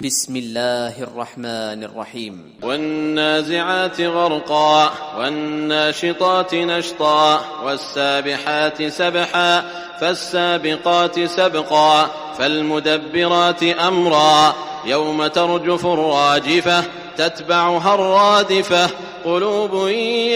بسم الله الرحمن الرحيم. والنازعات غرقا والناشطات نشطا والسابحات سبحا فالسابقات سبقا فالمدبرات أمرا يوم ترجف الراجفة تتبعها الرادفة قلوب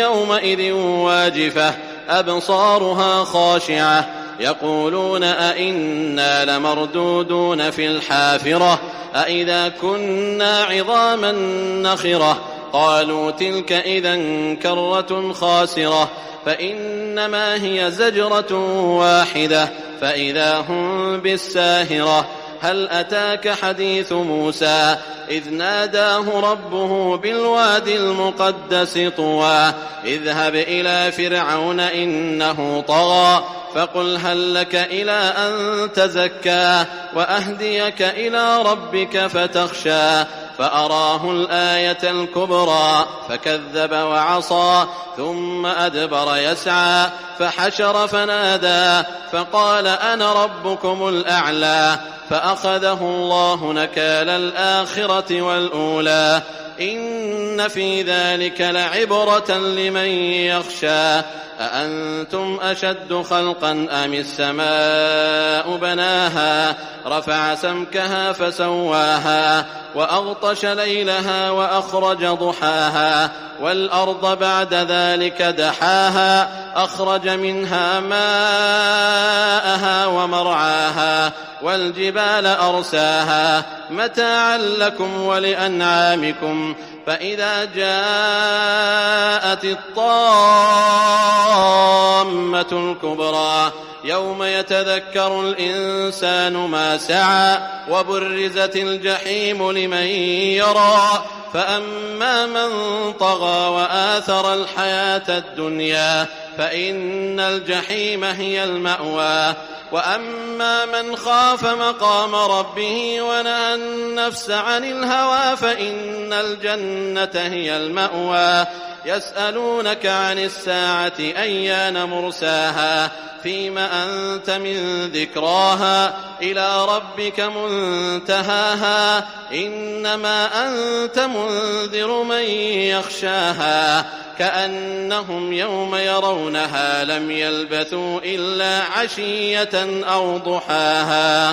يومئذ واجفة أبصارها خاشعة يقولون أئنا لمردودون في الحافرة أئذا كنا عظاما نخرة قالوا تلك إذا كرة خاسرة فإنما هي زجرة واحدة فإذا هم بالساهرة هل أتاك حديث موسى إذ ناداه ربه بالواد المقدس طوى اذهب إلى فرعون إنه طغى فقل هل لك إلى أن تزكى وأهديك إلى ربك فتخشى فأراه الآية الكبرى فكذب وعصى ثم أدبر يسعى فحشر فنادى فقال أنا ربكم الأعلى فأخذه الله نكال الآخرة والأولى إن في ذلك لعبرة لمن يخشى أأنتم أشد خلقا أم السماء بناها رفع سمكها فسواها وأغطش ليلها وأخرج ضحاها والأرض بعد ذلك دحاها أخرج منها ماءها ومرعاها والجبال أرساها متاعا لكم ولأنعامكم فإذا جاءت الطامة الكبرى يوم يتذكر الإنسان ما سعى وبرزت الجحيم لمن يرى فأما من طغى وآثر الحياة الدنيا فإن الجحيم هي المأوى وأما من خاف مقام ربه ونهى النفس عن الهوى فإن الجنة هي المأوى يسألونك عن الساعة أيان مرساها فيم أنت من ذكراها إلى ربك منتهاها إنما أنت منذر من يخشاها كأنهم يوم يرونها لم يلبثوا إلا عشية أو ضحاها.